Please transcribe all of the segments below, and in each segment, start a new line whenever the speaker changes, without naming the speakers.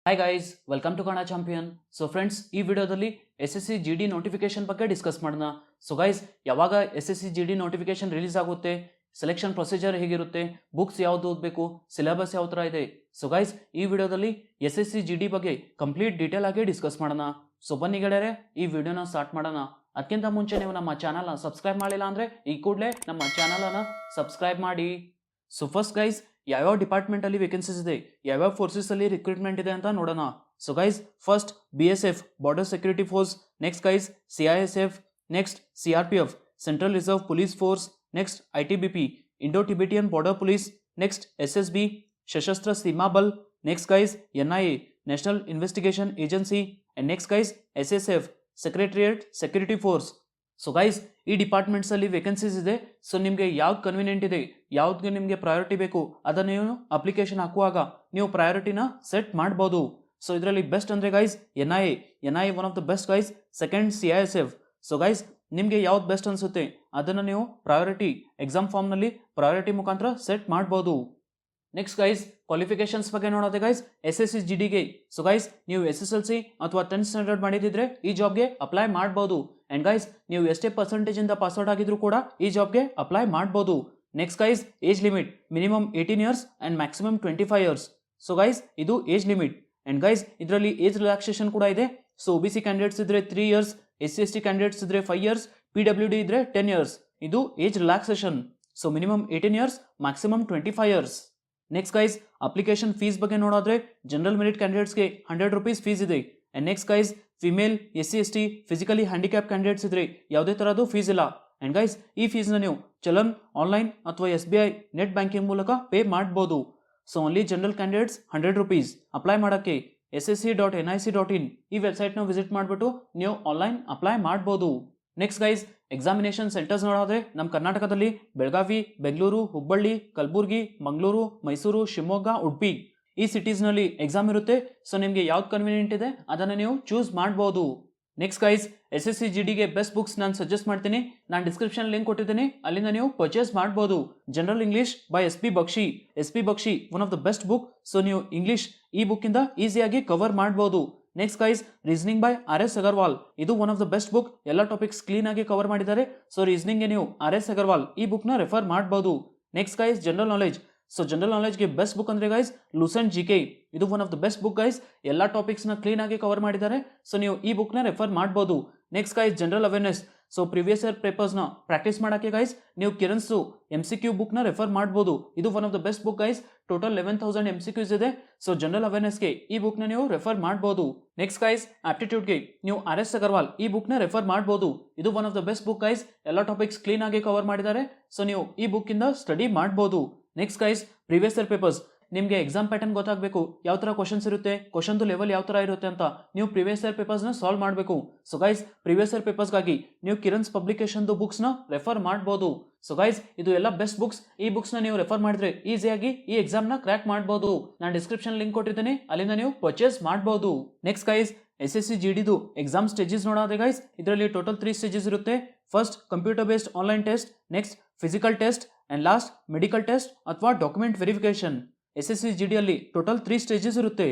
Hi guys, welcome to Kannada champion. So friends, ಈ ವಿಡಿಯೋದಲ್ಲಿ SSC GD notification ಬಗ್ಗೆ discuss ಮಾಡೋಣ. ಸೊ ಗೈಸ್, ಯಾವಾಗ SSC GD ನೋಟಿಫಿಕೇಶನ್ ರಿಲೀಸ್ ಆಗುತ್ತೆ, ಸೆಲೆಕ್ಷನ್ ಪ್ರೊಸೀಜರ್ ಹೇಗಿರುತ್ತೆ, ಬುಕ್ಸ್ ಯಾವ್ದು ಓದಬೇಕು, ಸಿಲೆಬಸ್ ಯಾವ ಥರ ಇದೆ. ಸೊ ಗೈಸ್, ಈ ವಿಡಿಯೋದಲ್ಲಿ SSC GD ಬಗ್ಗೆ ಕಂಪ್ಲೀಟ್ ಡೀಟೇಲ್ ಆಗಿ ಡಿಸ್ಕಸ್ ಮಾಡೋಣ. ಸೊ ಬನ್ನಿ ಗೆಳೆಯರೆ, ಈ ವಿಡಿಯೋನ ಸ್ಟಾರ್ಟ್ ಮಾಡೋಣ. ಅದಕ್ಕಿಂತ ಮುಂಚೆ ನೀವು ನಮ್ಮ ಚಾನಲ್ನ ಸಬ್ಸ್ಕ್ರೈಬ್ ಮಾಡಿಲ್ಲ ಅಂದರೆ ಈ ಕೂಡಲೇ ನಮ್ಮ ಚಾನಲನ್ನು ಸಬ್ಸ್ಕ್ರೈಬ್ ಮಾಡಿ. ಸೊ ಫಸ್ಟ್ ಗೈಸ್, ಯಾವ್ಯಾವ ಡಿಪಾರ್ಟ್ಮೆಂಟ್ ಅಲ್ಲಿ ವೇಕೆನ್ಸೀಸ್ ಇದೆ, ಯಾವ್ಯಾವ ಫೋರ್ಸಸ್ ಅಲ್ಲಿ ರಿಕ್ರೂಟ್ಮೆಂಟ್ ಇದೆ ಅಂತ ನೋಡೋಣ. So guys, first BSF border security force, next guys CISF, next CRPF central reserve police force, next ITBP Indo Tibetan border police, next SSB Sashastra Seema Bal, next guys NIA national investigation agency, and next guys SSF secretariat security force. So guys, ಈ departments ಅಲ್ಲಿ vacancies ಇದೆ. So ನಿಮಗೆ ಯಾವ್ದು convenient ಇದೆ, ಯಾವ್ದು ನಿಮಗೆ priority ಬೇಕು, ಅದನ್ನು ನೀವು ಅಪ್ಲಿಕೇಶನ್ ಹಾಕುವಾಗ ನೀವು ಪ್ರಯಾರಿಟಿನ ಸೆಟ್ ಮಾಡ್ಬೋದು. ಸೊ ಇದರಲ್ಲಿ ಬೆಸ್ಟ್ ಅಂದರೆ guys NIA one of the best guys. Second CISF. So guys, ನಿಮಗೆ ಯಾವ್ದು ಬೆಸ್ಟ್ ಅನಿಸುತ್ತೆ ಅದನ್ನು ನೀವು ಪ್ರಯಾರಿಟಿ ಎಕ್ಸಾಮ್ ಫಾರ್ಮ್ನಲ್ಲಿ ಪ್ರಯಾರಿಟಿ ಮುಖಾಂತರ ಸೆಟ್ ಮಾಡ್ಬೋದು. ನೆಕ್ಸ್ಟ್ ಗೈಸ್, ಕ್ವಾಲಿಫಿಕೇಶನ್ಸ್ ಬಗ್ಗೆ ನೋಡೋದೆ ಗೈಸ್ SSC GDಗೆ. ಸೊ ಗೈಸ್, ನೀವು SSLC ಅಥವಾ 10th ಸ್ಟ್ಯಾಂಡರ್ಡ್ ಮಾಡಿದಿದ್ರೆ ಈ ಜಾಬ್ಗೆ ಅಪ್ಲೈ ಮಾಡ್ಬೋದು. ಅಂಡ್ ಗೈಸ್, ನೀವು ಎಷ್ಟೇ ಪರ್ಸೆಂಟೇಜ್ ಇಂದ ಪಾಸ್ಔಟ್ ಆಗಿದ್ರು ಕೂಡ ಈ ಜಾಬ್ಗೆ ಅಪ್ಲೈ ಮಾಡ್ಬೋದು. Next guys, age limit minimum 18 years and maximum 25 years. So guys, ಇದು ಏಜ್ ಲಿಮಿಟ್. ಅಂಡ್ ಗೈಸ್, ಇದರಲ್ಲಿ ಏಜ್ ರಿಲ್ಯಾಕ್ಸೇಷನ್ ಕೂಡ ಇದೆ. ಸೊ OBC ಕ್ಯಾಂಡಿಡೇಟ್ಸ್ ಇದ್ರೆ 3 ಇಯರ್ಸ್, SC/ST ಕ್ಯಾಂಡಿಡೇಟ್ಸ್ ಇದ್ರೆ 5 ಇಯರ್ಸ್, PWD ಇದ್ರೆ 10 ಇಯರ್ಸ್. ಇದು age relaxation. So minimum 18 years, maximum 25 years. Next guys, application fees ಬಗ್ಗೆ ನೋಡೋದ್ರೆ ಜನರಲ್ ಮೆರಿಟ್ ಕ್ಯಾಂಡಿಡೇಟ್ಸ್ಗೆ 100 ರೂಪೀಸ್ ಫೀಸ್ ಇದೆ. And next guys, female, SC/ST, physically handicap candidates ಇದ್ರೆ ಯಾವುದೇ ತರಹದ್ದು fees ಇಲ್ಲ. ಅಂಡ್ ಗೈಸ್, ಈ ಫೀಸ್ನ ನೀವು ಚಲನ್, ಆನ್ಲೈನ್ ಅಥವಾ SBI ನೆಟ್ ಬ್ಯಾಂಕಿಂಗ್ ಮೂಲಕ ಪೇ ಮಾಡ್ಬೋದು. So only general candidates 100 rupees. Apply ಮಾಡೋಕ್ಕೆ ssc.nic.in ಈ ವೆಬ್ಸೈಟ್ನ ವಿಸಿಟ್ ಮಾಡಿಬಿಟ್ಟು ನೀವು ಆನ್ಲೈನ್ ಅಪ್ಲೈ ಮಾಡ್ಬೋದು. ನೆಕ್ಸ್ಟ್ ಗೈಸ್, ಎಕ್ಸಾಮಿನೇಷನ್ ಸೆಂಟರ್ಸ್ ನೋಡೋದ್ರೆ ನಮ್ಮ ಕರ್ನಾಟಕದಲ್ಲಿ ಬೆಳಗಾವಿ, ಬೆಂಗಳೂರು, ಹುಬ್ಬಳ್ಳಿ, ಕಲಬುರ್ಗಿ, ಮಂಗಳೂರು, ಮೈಸೂರು, ಶಿವಮೊಗ್ಗ, ಉಡುಪಿ ಈ ಸಿಟೀಸ್ನಲ್ಲಿ ಎಕ್ಸಾಮ್ ಇರುತ್ತೆ. ಸೊ ನಿಮಗೆ ಯಾವ್ದು ಕನ್ವಿನಿಯೆಂಟ್ ಇದೆ ಅದನ್ನು ನೀವು ಚೂಸ್ ಮಾಡ್ಬೋದು. ನೆಕ್ಸ್ಟ್ ಗೈಸ್, SSC GDಗೆ ಬೆಸ್ಟ್ ಬುಕ್ಸ್ ನಾನು ಸಜೆಸ್ಟ್ ಮಾಡ್ತೀನಿ. ನಾನು ಡಿಸ್ಕ್ರಿಪ್ಷನ್ ಲಿಂಕ್ ಕೊಟ್ಟಿದ್ದೀನಿ, ಅಲ್ಲಿಂದ ನೀವು ಪರ್ಚೇಸ್ ಮಾಡ್ಬೋದು. General English by SP Bakshi one of the best book. So ನೀವು ಇಂಗ್ಲಿಷ್ ಈ ಬುಕ್ಕಿಂದ ಈಸಿಯಾಗಿ ಕವರ್ ಮಾಡ್ಬೋದು. Next guys, reasoning by RS Agarwal. ಇದು ಒನ್ ಆಫ್ ದ ಬೆಸ್ಟ್ ಬುಕ್. ಎಲ್ಲ ಟಾಪಿಕ್ಸ್ ಕ್ಲೀನ್ ಆಗಿ ಕವರ್ ಮಾಡಿದ್ದಾರೆ. ಸೊ ರೀಸನಿಂಗ್ಗೆ ನೀವು RS ಅಗರ್ವಾಲ್ ಈ ಬುಕ್ನ ರೆಫರ್ ಮಾಡ್ಬೋದು. Next guys, general knowledge. So general ನಾಲೆಜ್ಗೆ ಬೆಸ್ಟ್ ಬುಕ್ ಅಂದರೆ ಗೈಸ್ ಲೂಸೆಂಟ್ GK. ಇದು one of the best book guys. ಎಲ್ಲ ಟಾಪಿಕ್ಸ್ನ ಕ್ಲೀನ್ ಆಗಿ ಕವರ್ ಮಾಡಿದ್ದಾರೆ. ಸೊ ನೀವು ಈ ಬುಕ್ನ ರೆಫರ್ ಮಾಡ್ಬೋದು. Next guys, general awareness. So previous year ಪೇಪರ್ಸ್ನ ಪ್ರಾಕ್ಟೀಸ್ ಮಾಡೋಕ್ಕೆ ಗೈಸ್ ನೀವು ಕಿರಣ್ಸು MCQ ಬುಕ್ನ ರೆಫರ್ ಮಾಡ್ಬೋದು. ಇದು one of the best book guys. Total 11,000 MCQs ಇದೆ. ಸೊ ಜನರಲ್ ಅವೇರ್ನೆಸ್ಗೆ ಈ ಬುಕ್ನ ನೀವು ರೆಫರ್ ಮಾಡ್ಬೋದು. ನೆಕ್ಸ್ಟ್ ಗೈಸ್, ಆಪ್ಟಿಟ್ಯೂಡ್ಗೆ ನೀವು RS ಅಗರ್ವಾಲ್ ಈ ಬುಕ್ನ ರೆಫರ್ ಮಾಡ್ಬೋದು. ಇದು one of the best book guys. ಎಲ್ಲ ಟಾಪಿಕ್ಸ್ ಕ್ಲೀನ್ ಆಗಿ ಕವರ್ ಮಾಡಿದ್ದಾರೆ. ಸೊ ನೀವು ಈ ಬುಕ್ಕಿಂದ ಸ್ಟಡಿ ಮಾಡ್ಬೋದು. Next guys, previous year papers. ನಿಮಗೆ ಎಕ್ಸಾಮ್ ಪ್ಯಾಟರ್ನ್ ಗೊತ್ತಾಗಬೇಕು, ಯಾವ ಥರ ಕ್ವಶನ್ಸ್ ಇರುತ್ತೆ, ಕ್ವಶನ್ದು ಲೆವೆಲ್ ಯಾವ ಥರ ಇರುತ್ತೆ ಅಂತ ನೀವು ಪ್ರಿವಿಯಸ್ ಇಯರ್ ಪೇಪರ್ಸ್ನ ಸಾಲ್ವ್ ಮಾಡಬೇಕು. ಸೊ ಗೈಸ್, ಪ್ರಿವಿಯಸ್ ಇಯರ್ ಪೇಪರ್ಸ್ಗಾಗಿ ನೀವು ಕಿರಣ್ಸ್ ಪಬ್ಲಿಕೇಶನ್ದು ಬುಕ್ಸ್ನ ರೆಫರ್ ಮಾಡ್ಬೋದು. ಸೊ ಗೈಸ್, ಇದು ಎಲ್ಲ ಬೆಸ್ಟ್ ಬುಕ್ಸ್. ಈ ಬುಕ್ಸ್ನ ನೀವು ರೆಫರ್ ಮಾಡಿದ್ರೆ ಈಸಿಯಾಗಿ ಈ ಎಕ್ಸಾಮ್ನ ಕ್ರ್ಯಾಕ್ ಮಾಡ್ಬೋದು. ನಾನು ಡಿಸ್ಕ್ರಿಪ್ಷನ್ ಲಿಂಕ್ ಕೊಟ್ಟಿದ್ದೀನಿ, ಅಲ್ಲಿಂದ ನೀವು ಪರ್ಚೇಸ್ ಮಾಡ್ಬೋದು. ನೆಕ್ಸ್ಟ್ ಗೈಸ್, SSC GDದು ಎಕ್ಸಾಮ್ ಸ್ಟೇಜಸ್ ನೋಡೋದ್ರೆ ಗೈಸ್ ಇದರಲ್ಲಿ ಟೋಟಲ್ 3 ಸ್ಟೇಜಸ್ ಇರುತ್ತೆ. First computer based online test, next physical test, and last medical test ಅಥವಾ ಡಾಕ್ಯುಮೆಂಟ್ ವೆರಿಫಿಕೇಶನ್. SSC GD ಅಲ್ಲಿ ಟೋಟಲ್ 3 ಸ್ಟೇಜಸ್ ಇರುತ್ತೆ.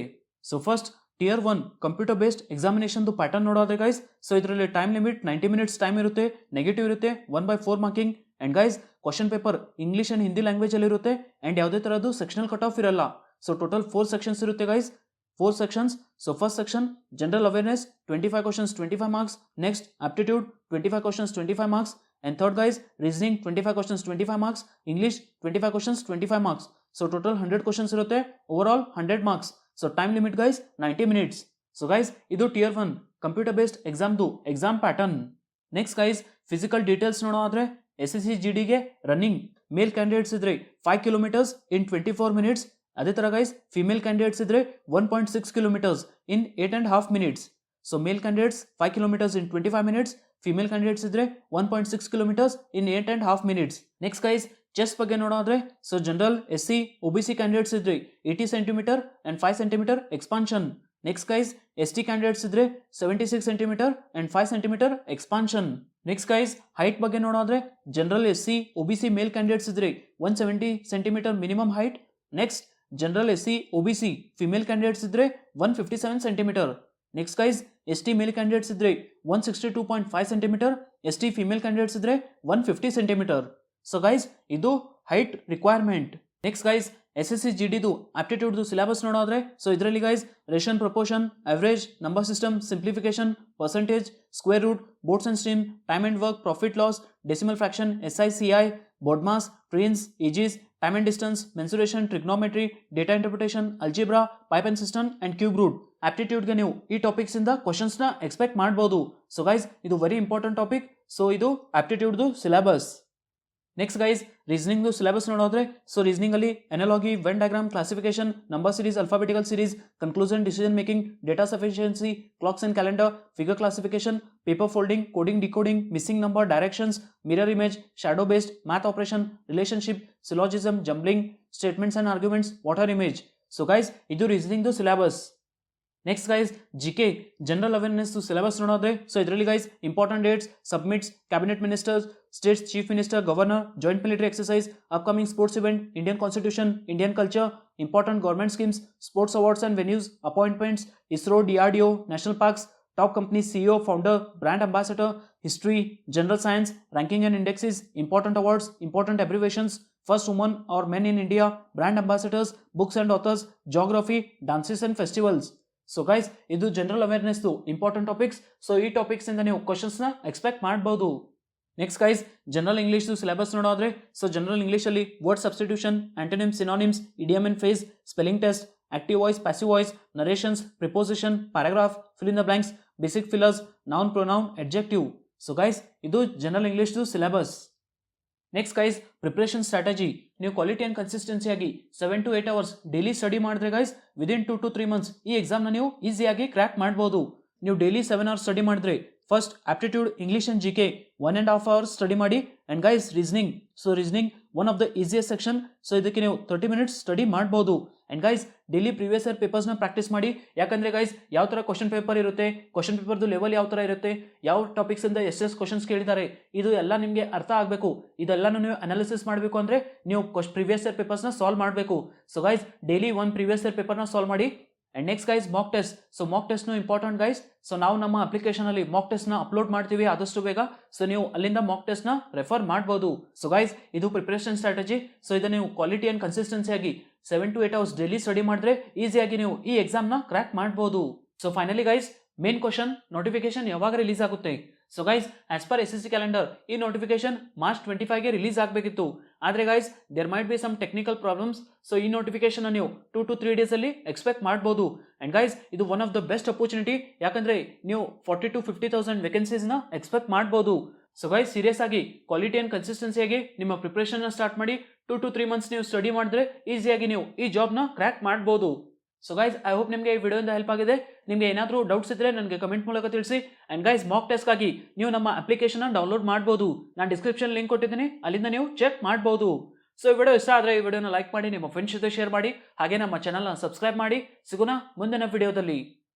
So first Tier 1 computer based ಎಕ್ಸಾಮಿನೇಷನ್ದು pattern ನೋಡೋದ್ರೆ guys, so ಇದರಲ್ಲಿ time limit 90 minutes time ಇರುತ್ತೆ. Negative ಇರುತ್ತೆ, 1/4 marking. And guys, question paper English and Hindi language ಅಲ್ಲಿ ಇರುತ್ತೆ. ಅಂಡ್ ಯಾವುದೇ ತರದ್ದು ಸೆಕ್ಷನಲ್ ಕಟ್ ಆಫ್ ಇರಲ್ಲ. ಸೊ ಟೋಟಲ್ 4 ಸೆಕ್ಷನ್ಸ್ ಇರುತ್ತೆ guys. 4 sections. So first section, general awareness, 25 questions, 25 marks. Next, aptitude, 25 questions, 25 marks. And third guys, reasoning, 25 questions, 25 marks. English, 25 questions, 25 marks. So total 100 questions irutte. Overall 100 marks. So time limit guys 90 minutes. So guys, idu Tier 1 computer based exam du exam pattern. Next guys, physical details ನೋಡೋದ್ರೆ SSC GD ಗೆ running male candidates ಇದ್ರೆ 5 kilometers in 24 minutes. ಅದೇ ಥರ guys, female candidates ಇದ್ರೆ 1.6 kilometres in 8.5 minutes. So male candidates 5 kilometres in 25 minutes, female candidates ಇದ್ರೆ 1.6 kilometres in 8.5 minutes. Next guys, chest ಬಗ್ಗೆ ನೋಡೋದ್ರೆ so general SC OBC candidates ಇದ್ರೆ 80 centimetre and 5 centimetre expansion. Next guys, ST candidates ಇದ್ರೆ 76 centimetre and 5 centimetre expansion. Next guys, height ಬಗ್ಗೆ ನೋಡೋದ್ರೆ general SC OBC male candidates ಇದ್ರೆ 170 centimetre minimum height. Next general SC OBC female candidates ಇದ್ರೆ 157 centimetre. Next guys ST male candidates ಇದ್ರೆ 162.5 centimetre, ST female candidates ಇದ್ರೆ 150 centimetre. So guys ಇದು height requirement. Next guys SSC GDದು ಆಪ್ಟಿಟ್ಯೂಡ್ದು syllabus ನೋಡೋದ್ರೆ so ಇದರಲ್ಲಿ guys ರೇಷನ್ proportion, average, number system, simplification, percentage, square root, boats and stream, time and work, profit loss, decimal fraction, SI CI, BODMAS, trains, ages, time and distance, mensuration, trigonometry, data interpretation, algebra, pipe and system and cube root. Aptitude ಗೆ ನೀವು ಈ topics ಇಂದ questions ನ expect ಮಾಡಬಹುದು. So guys ಇದು very important topic. ಸೊ ಇದು aptitude ದು ಸಿಲೆಬಸ್. ನೆಕ್ಸ್ಟ್ ಗೈಸ್ ರೀಸನಿಂಗ್ ದು ಸಿಲೆಬಸ್ ನೋಡೋದ್ರೆ ಸೊ ರೀಸನಿಂಗ್ ಅಲ್ಲಿ analogy, Venn diagram, classification, number series, alphabetical series, conclusion, decision making, data sufficiency, clocks and calendar, figure classification, paper folding, coding, decoding, missing number, directions, mirror image, shadow based, math operation, relationship, syllogism, jumbling, statements and arguments, water image. So guys ಇದು reasoning ದು syllabus. Next guys GK general awareness syllabus ನೋಡೋದ್ರೆ so ಇದರಲ್ಲಿ guys important dates, summits, cabinet ministers, states chief minister, governor, joint military exercise, upcoming sports event, Indian constitution, Indian culture, important government schemes, sports awards and venues, appointments, ISRO, DRDO, national parks, top company CEO, founder, brand ambassador, history, general science, ranking and indexes, important awards, important abbreviations, first woman or men in India, brand ambassadors, books and authors, geography, dances and festivals. So guys ಇದು general awareness important topics. So ಈ topics ಇಂದ ನೀವು questions ನ expect ಮಾಡಬಹುದು. Next guys general English syllabus ನೋಡೋದ್ರೆ so general English ಅಲ್ಲಿ word substitution, antonyms, synonyms, idiom and phrase, spelling test, active voice, passive voice, narrations, preposition, paragraph, fill in the blanks, basic fillers, noun, pronoun, adjective. So guys ಇದು general English syllabus. Next guys preparation strategy. ನೀವು quality and consistency ಆಗಿ 7 to 8 hours daily study ಮಾಡಿದ್ರೆ guys within 2 to 3 months ಈ ಎಕ್ಸಾಮ್ನ ನೀವು ಈಸಿಯಾಗಿ crack ಮಾಡ್ಬೋದು. ನೀವು daily 7 hours study ಮಾಡಿದ್ರೆ first aptitude English and GK 1.5 hours study ಮಾಡಿ. And guys reasoning, so reasoning one of the easiest section. So ಇದಕ್ಕೆ ನೀವು 30 minutes ಸ್ಟಡಿ ಮಾಡ್ಬೋದು. And guys daily previous year ಪೇಪರ್ಸ್ನ ಪ್ರಾಕ್ಟೀಸ್ ಮಾಡಿ. ಯಾಕಂದ್ರೆ ಗೈಸ್ ಯಾವ ಥರ ಕ್ವಶನ್ ಪೇಪರ್ ಇರುತ್ತೆ, ಕ್ವಶನ್ ಪೇಪರ್ದು ಲೆವೆಲ್ ಯಾವ ಥರ ಇರುತ್ತೆ, ಯಾವ ಟಾಪಿಕ್ಸ್ ಇಂದ ಎಷ್ಟೆಷ್ಟು ಕ್ವಶನ್ಸ್ ಕೇಳಿದ್ದಾರೆ, ಇದು ಎಲ್ಲ ನಿಮಗೆ ಅರ್ಥ ಆಗಬೇಕು. ಇದೆಲ್ಲನೂ ನೀವು ಅನಾಲಿಸಿಸ್ ಮಾಡಬೇಕು ಅಂದರೆ ನೀವು ಪ್ರೀವಿಯಸ್ ಇಯರ್ ಪೇಪರ್ಸ್ನ ಸಾಲ್ವ್ ಮಾಡಬೇಕು. ಸೊ ಗೈಸ್ ಡೈಲಿ ಒಂದು ಪ್ರೀವಿಯಸ್ ಇಯರ್ ಪೇಪರ್ನ ಸಾಲ್ವ್ ಮಾಡಿ. And next guys mock test. So mock ಟೆಸ್ಟ್ನು ಇಂಪಾರ್ಟೆಂಟ್ ಗೈಸ್. ಸೊ ನಾವು ನಮ್ಮ ಅಪ್ಲಿಕೇಶನ್ ಅಲ್ಲಿ ಮಾಕ್ ಟೆಸ್ಟ್ನ ಅಪ್ಲೋಡ್ ಮಾಡ್ತೀವಿ ಆದಷ್ಟು ಬೇಗ. ಸೊ ನೀವು ಅಲ್ಲಿಂದ ಮಾಕ್ ಟೆಸ್ಟ್ನ ರೆಫರ್ ಮಾಡ್ಬೋದು. ಸೊ ಗೈಸ್ ಇದು ಪ್ರಿಪರೇಷನ್ ಸ್ಟ್ರಾಟಜಿ. ಸೊ ಇದನ್ನು ನೀವು ಕ್ವಾಲಿಟಿ ಅಂಡ್ ಕನ್ಸಿಸ್ಟೆನ್ಸಿ ಆಗಿ 7 to 8 hours ಡೈಲಿ ಸ್ಟಡಿ ಮಾಡಿದ್ರೆ ಈಸಿಯಾಗಿ ನೀವು ಈ ಎಕ್ಸಾಮ್ನ ಕ್ರ್ಯಾಕ್ ಮಾಡ್ಬೋದು. So finally guys main question, notification ಯಾವಾಗ ರಿಲೀಸ್ ಆಗುತ್ತೆ? So guys as per SSC calendar ಈ ನೋಟಿಫಿಕೇಶನ್ March 25ಗೆ ರಿಲೀಸ್ ಆಗಬೇಕಿತ್ತು. ಆದರೆ guys there might be some technical problems. So ಈ ನೋಟಿಫಿಕೇಶನ್ ನೀವು 2 to 3 days ಅಲ್ಲಿ ಎಕ್ಸ್ಪೆಕ್ಟ್ ಮಾಡ್ಬೋದು. ಅಂಡ್ ಗೈಸ್ ಇದು one of the best opportunity. ಯಾಕಂದ್ರೆ ನೀವು 40,000 to 50,000 ವೇಕೆನ್ಸೀಸ್ನ ಎಕ್ಸ್ಪೆಕ್ಟ್ ಮಾಡ್ಬೋದು. ಸೊ ಗೈಸ್ ಸೀರಿಯಸ್ ಆಗಿ ಕ್ವಾಲಿಟಿ ಅಂಡ್ ಕನ್ಸಿಸ್ಟೆನ್ಸಿಯಾಗಿ ನಿಮ್ಮ ಪ್ರಿಪರೇಷನ್ ಸ್ಟಾರ್ಟ್ ಮಾಡಿ. 2 to 3 months ನೀವು ಸ್ಟಡಿ ಮಾಡಿದ್ರೆ ಈಸಿಯಾಗಿ ನೀವು ಈ ಜಾಬ್ನ ಕ್ರ್ಯಾಕ್ ಮಾಡ್ಬೋದು. ಸೊ ಗೈಸ್ ಐ ಹೋಪ್ ನಿಮಗೆ ಈ ವಿಡಿಯೋಯಿಂದ ಹೆಲ್ಪ್ ಆಗಿದೆ. ನಿಮಗೆ ಏನಾದರೂ ಡೌಟ್ಸ್ ಇದ್ರೆ ನನಗೆ ಕಮೆಂಟ್ ಮೂಲಕ ತಿಳಿಸಿ. ಅಂಡ್ ಗೈಸ್ ಮಾಕ್ ಟೆಸ್ಟ್ಗಾಗಿ ನೀವು ನಮ್ಮ ಅಪ್ಲಿಕೇಶನ್ ಡೌನ್ಲೋಡ್ ಮಾಡ್ಬೋದು. ನಾನು ಡಿಸ್ಕ್ರಿಪ್ಷನ್ ಲಿಂಕ್ ಕೊಟ್ಟಿದ್ದೀನಿ, ಅಲ್ಲಿಂದ ನೀವು ಚೆಕ್ ಮಾಡ್ಬೋದು. ಸೊ ಈ ವಿಡಿಯೋ ಇಷ್ಟ ಆದರೆ ಈ ವಿಡಿಯೋನ ಲೈಕ್ ಮಾಡಿ, ನಿಮ್ಮ ಫ್ರೆಂಡ್ಸ್ ಜೊತೆ ಶೇರ್ ಮಾಡಿ, ಹಾಗೆ ನಮ್ಮ ಚಾನಲ್ನ ಸಬ್ಸ್ಕ್ರೈಬ್ ಮಾಡಿ. ಸಿಗೋಣ ಮುಂದಿನ ವಿಡಿಯೋದಲ್ಲಿ.